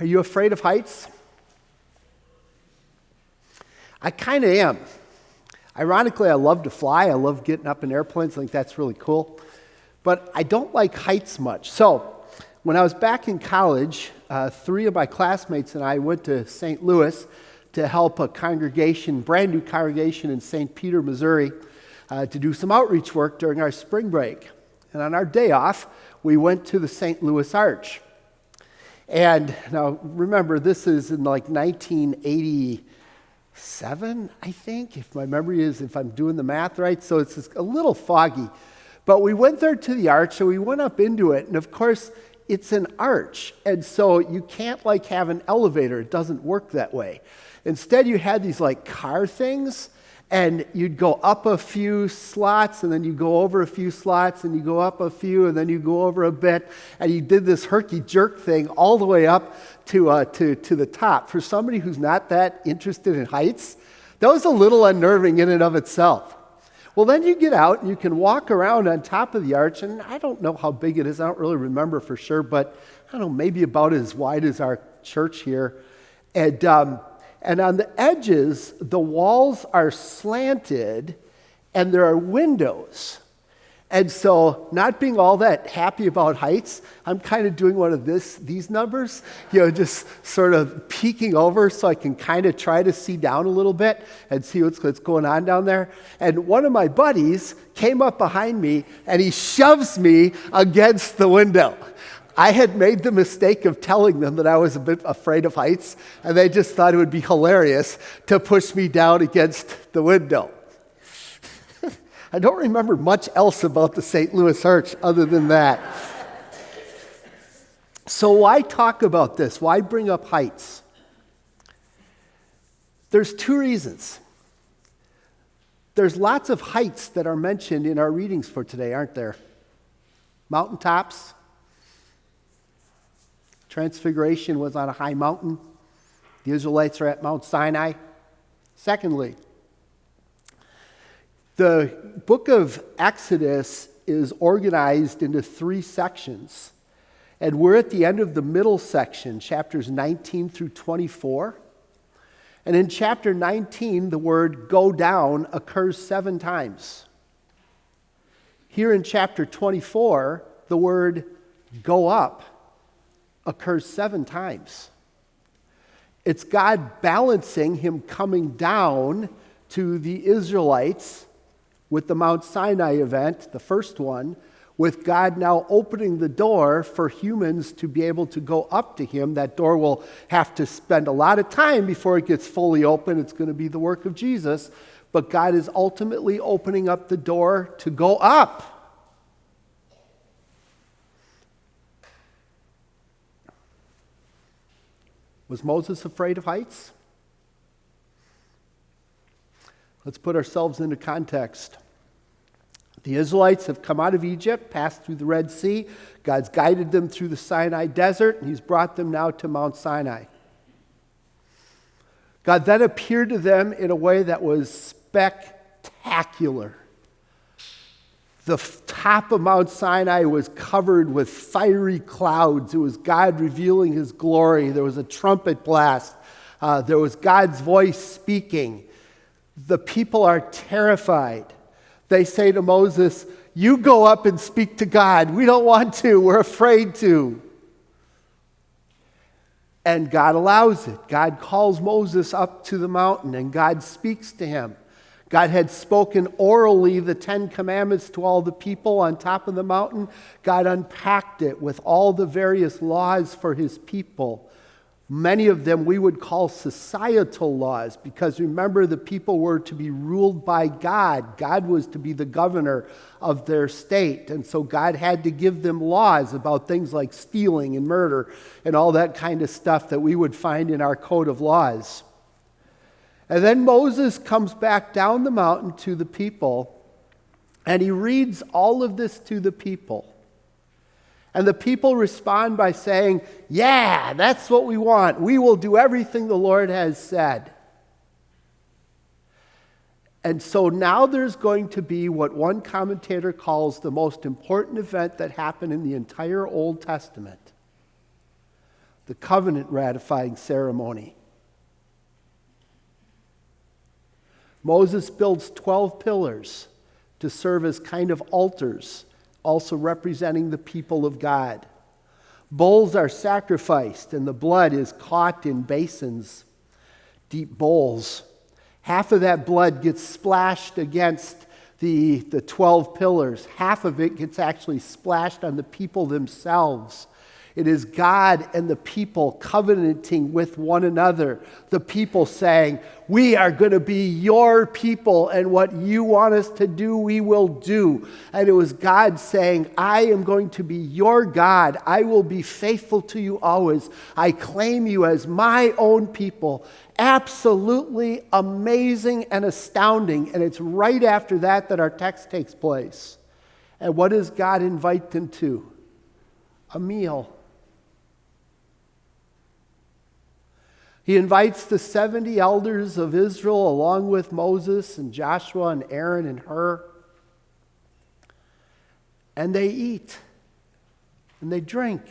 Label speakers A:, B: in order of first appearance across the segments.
A: Are you afraid of heights? I kind of am. Ironically, I love to fly. I love getting up in airplanes. I think that's really cool. But I don't like heights much. So when I was back in college, 3 of my classmates and I went to St. Louis to help a congregation, brand new congregation in St. Peter, Missouri, to do some outreach work during our spring break. And on our day off, we went to the St. Louis Arch. And now remember, this is in like 1987, I think, if I'm doing the math right. So it's just a little foggy. But we went there to the arch, and we went up into it. And of course, it's an arch. And so you can't like have an elevator. It doesn't work that way. Instead, you had these like car things, and you'd go up a few slots, and then you go over a few slots, and you go up a few, and then you go over a bit, and you did this herky-jerk thing all the way up to the top. For somebody who's not that interested in heights, that was a little unnerving in and of itself. Well, then you get out, and you can walk around on top of the arch, and I don't know how big it is. I don't really remember for sure, but I don't know, maybe about as wide as our church here. And on the edges, the walls are slanted, and there are windows. And so, not being all that happy about heights, I'm kind of doing one of these numbers, just sort of peeking over so I can kind of try to see down a little bit and see what's going on down there. And one of my buddies came up behind me, and he shoves me against the window. I had made the mistake of telling them that I was a bit afraid of heights, and they just thought it would be hilarious to push me down against the window. I don't remember much else about the St. Louis Arch other than that. So why talk about this? Why bring up heights? There's 2 reasons. There's lots of heights that are mentioned in our readings for today, aren't there? Mountaintops. Transfiguration was on a high mountain. The Israelites are at Mount Sinai. Secondly, the book of Exodus is organized into 3 sections. And we're at the end of the middle section, chapters 19 through 24. And in chapter 19, the word go down occurs 7 times. Here in chapter 24, the word go up occurs 7 times. It's God balancing him coming down to the Israelites with the Mount Sinai event, the first one, with God now opening the door for humans to be able to go up to him. That door will have to spend a lot of time before it gets fully open. It's going to be the work of Jesus. But God is ultimately opening up the door to go up. Was Moses afraid of heights? Let's put ourselves into context. The Israelites have come out of Egypt, passed through the Red Sea. God's guided them through the Sinai desert, and he's brought them now to Mount Sinai. God then appeared to them in a way that was spectacular. The top of Mount Sinai was covered with fiery clouds. It was God revealing his glory. There was a trumpet blast. There was God's voice speaking. The people are terrified. They say to Moses, "You go up and speak to God. We don't want to. We're afraid to." And God allows it. God calls Moses up to the mountain, and God speaks to him. God had spoken orally the 10 Commandments to all the people on top of the mountain. God unpacked it with all the various laws for his people. Many of them we would call societal laws, because remember, the people were to be ruled by God. God was to be the governor of their state. And so God had to give them laws about things like stealing and murder and all that kind of stuff that we would find in our code of laws. And then Moses comes back down the mountain to the people, and he reads all of this to the people. And the people respond by saying, "Yeah, that's what we want. We will do everything the Lord has said." And so now there's going to be what one commentator calls the most important event that happened in the entire Old Testament. the covenant ratifying ceremony. Moses builds 12 pillars to serve as kind of altars, also representing the people of God. Bulls are sacrificed, and the blood is caught in basins, deep bowls. Half of that blood gets splashed against the 12 pillars. Half of it gets actually splashed on the people themselves. It is God and the people covenanting with one another. The people saying, we are going to be your people, and what you want us to do, we will do. And it was God saying, I am going to be your God. I will be faithful to you always. I claim you as my own people. Absolutely amazing and astounding. And it's right after that that our text takes place. And what does God invite them to? A meal. He invites the 70 elders of Israel along with Moses and Joshua and Aaron and Hur. And they eat and they drink.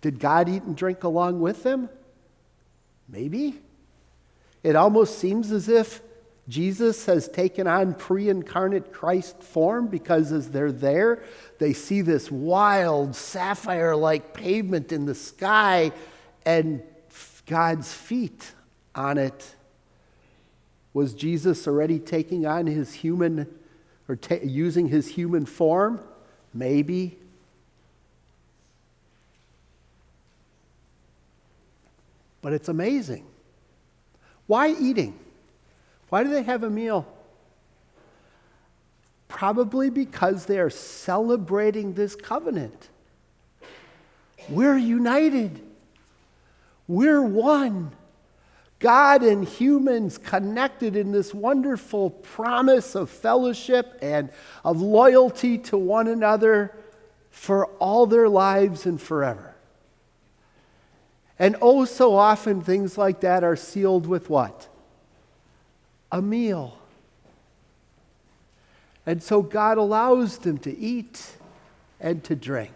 A: Did God eat and drink along with them? Maybe. It almost seems as if Jesus has taken on pre-incarnate Christ form, because as they're there, they see this wild sapphire-like pavement in the sky and God's feet on it. Was Jesus already taking on his human, or using his human form? Maybe. But it's amazing. Why eating? Why do they have a meal? Probably because they are celebrating this covenant. We're united. We're one. God and humans connected in this wonderful promise of fellowship and of loyalty to one another for all their lives and forever. And oh, so often things like that are sealed with what? A meal. And so God allows them to eat and to drink.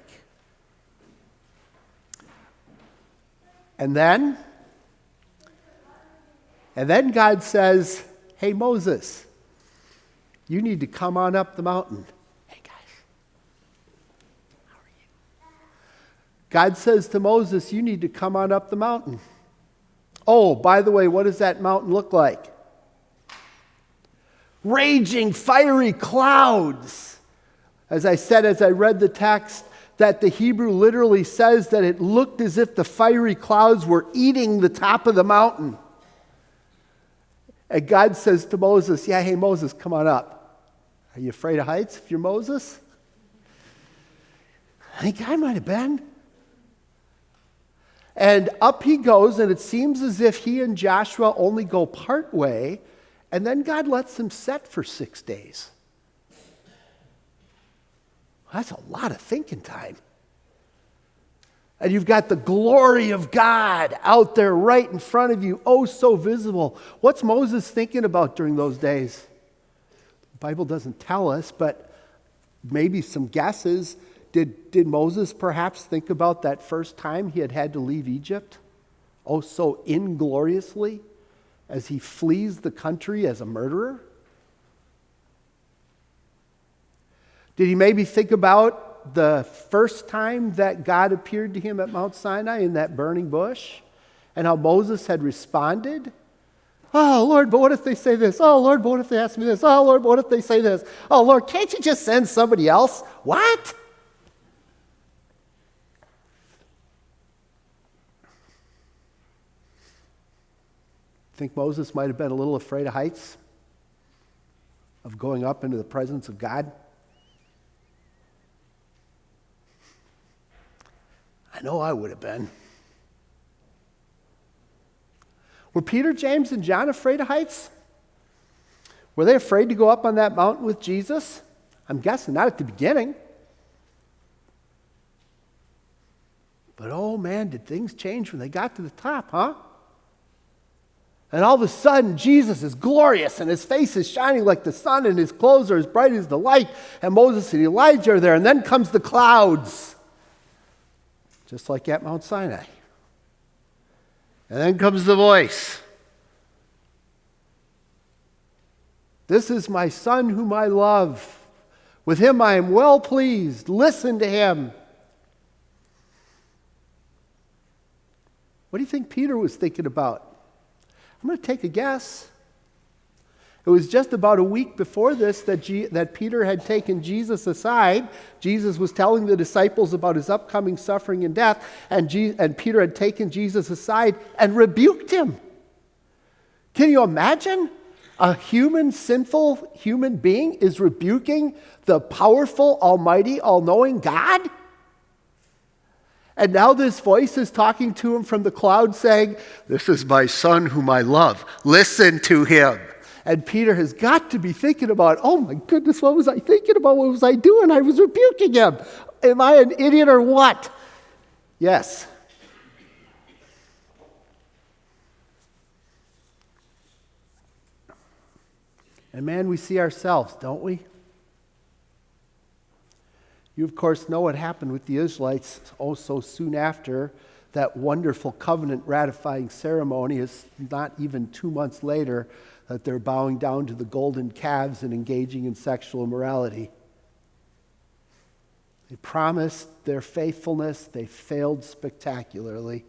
A: And then God says, hey, Moses, you need to come on up the mountain. Hey, guys, how are you? God says to Moses, you need to come on up the mountain. Oh, by the way, what does that mountain look like? Raging, fiery clouds. As I said, as I read the text, that the Hebrew literally says that it looked as if the fiery clouds were eating the top of the mountain. And God says to Moses, yeah, hey, Moses, come on up. Are you afraid of heights if you're Moses? I think I might have been. And up he goes, and it seems as if he and Joshua only go part way, and then God lets them set for 6 days. That's a lot of thinking time. And you've got the glory of God out there right in front of you, oh so visible. What's Moses thinking about during those days? The Bible doesn't tell us, but maybe some guesses. Did Moses perhaps think about that first time he had to leave Egypt? Oh, so ingloriously, as he flees the country as a murderer? Did he maybe think about the first time that God appeared to him at Mount Sinai in that burning bush, and how Moses had responded? Oh, Lord, but what if they say this? Oh, Lord, but what if they ask me this? Oh, Lord, but what if they say this? Oh, Lord, can't you just send somebody else? What? Think Moses might have been a little afraid of heights, of going up into the presence of God? I know I would have been. Were Peter, James, and John afraid of heights? Were they afraid to go up on that mountain with Jesus? I'm guessing not at the beginning. But oh man, did things change when they got to the top, huh? And all of a sudden, Jesus is glorious, and his face is shining like the sun, and his clothes are as bright as the light, and Moses and Elijah are there, and then comes the clouds. just like at Mount Sinai. And then comes the voice. This is my son whom I love. With him I am well pleased. Listen to him. What do you think Peter was thinking about? I'm going to take a guess. It was just about a week before this that Peter had taken Jesus aside. Jesus was telling the disciples about his upcoming suffering and death, and Peter had taken Jesus aside and rebuked him. Can you imagine? A sinful human being is rebuking the powerful, almighty, all-knowing God? And now this voice is talking to him from the cloud saying, "This is my son whom I love. Listen to him." And Peter has got to be thinking about, oh my goodness, what was I thinking about? What was I doing? I was rebuking him. Am I an idiot or what? Yes. And man, we see ourselves, don't we? You, of course, know what happened with the Israelites so soon after that wonderful covenant ratifying ceremony. Is not even 2 months later that they're bowing down to the golden calves and engaging in sexual immorality. They promised their faithfulness. They failed spectacularly.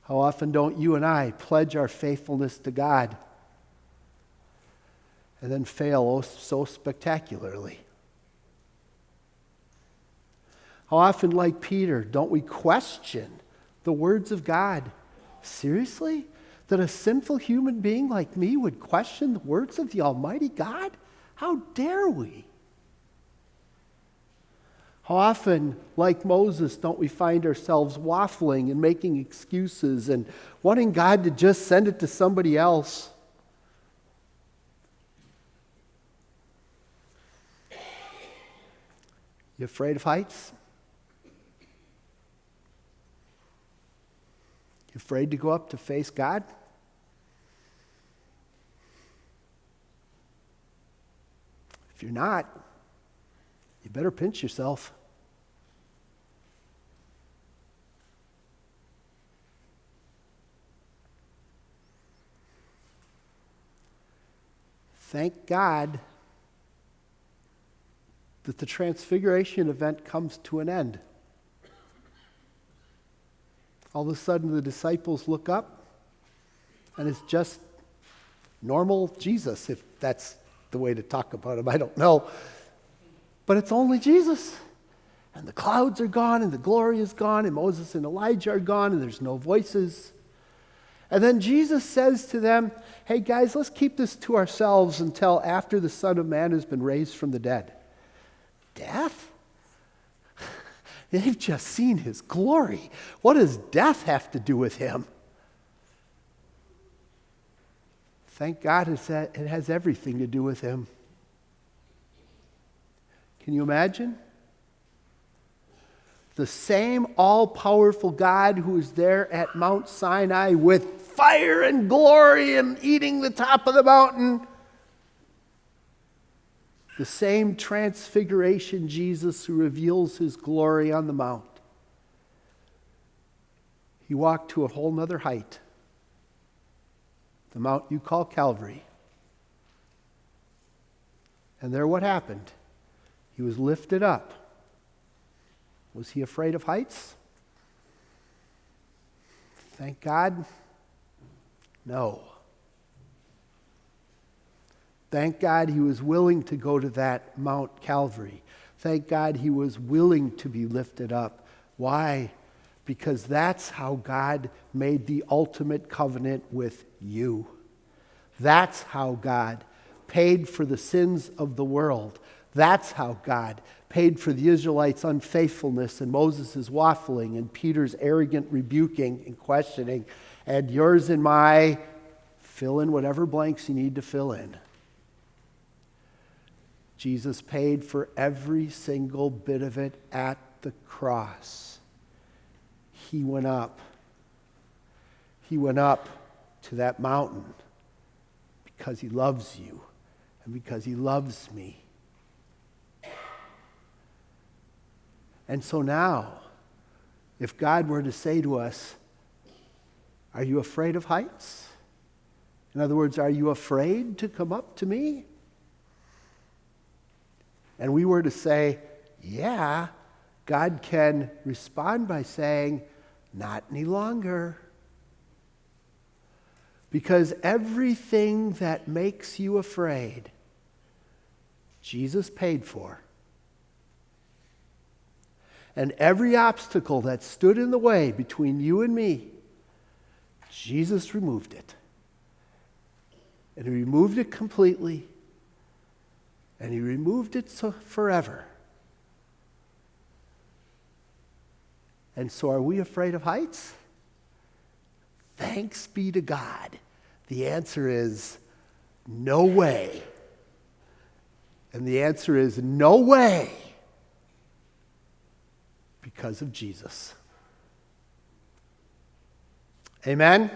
A: How often don't you and I pledge our faithfulness to God and then fail so spectacularly? How often, like Peter, don't we question the words of God? Seriously? That a sinful human being like me would question the words of the Almighty God? How dare we? How often, like Moses, don't we find ourselves waffling and making excuses and wanting God to just send it to somebody else? You afraid of heights? You afraid to go up to face God? If you're not, you better pinch yourself. Thank God that the transfiguration event comes to an end. All of a sudden, the disciples look up, and it's just normal Jesus, if that's the way to talk about him. I don't know. But it's only Jesus. And the clouds are gone, and the glory is gone, and Moses and Elijah are gone, and there's no voices. And then Jesus says to them, hey guys, let's keep this to ourselves until after the Son of Man has been raised from the dead. Death? They've just seen his glory. What does death have to do with him? Thank God it has everything to do with him. Can you imagine? The same all-powerful God who is there at Mount Sinai with fire and glory and eating the top of the mountain. The same transfiguration Jesus who reveals his glory on the mount. He walked to a whole nother height. The mount you call Calvary. And there what happened? He was lifted up. Was he afraid of heights? Thank God. No. Thank God he was willing to go to that Mount Calvary. Thank God he was willing to be lifted up. Why? Because that's how God made the ultimate covenant with you. That's how God paid for the sins of the world. That's how God paid for the Israelites' unfaithfulness and Moses' waffling and Peter's arrogant rebuking and questioning, and yours and my fill in whatever blanks you need to fill in. Jesus paid for every single bit of it at the cross. He went up. He went up to that mountain because he loves you and because he loves me. And so now, if God were to say to us, are you afraid of heights? In other words, are you afraid to come up to me? And we were to say, yeah, God can respond by saying, not any longer. Because everything that makes you afraid, Jesus paid for. And every obstacle that stood in the way between you and me, Jesus removed it. And he removed it completely. And he removed it so forever. And so are we afraid of heights? Thanks be to God. The answer is no way. And the answer is no way because of Jesus. Amen?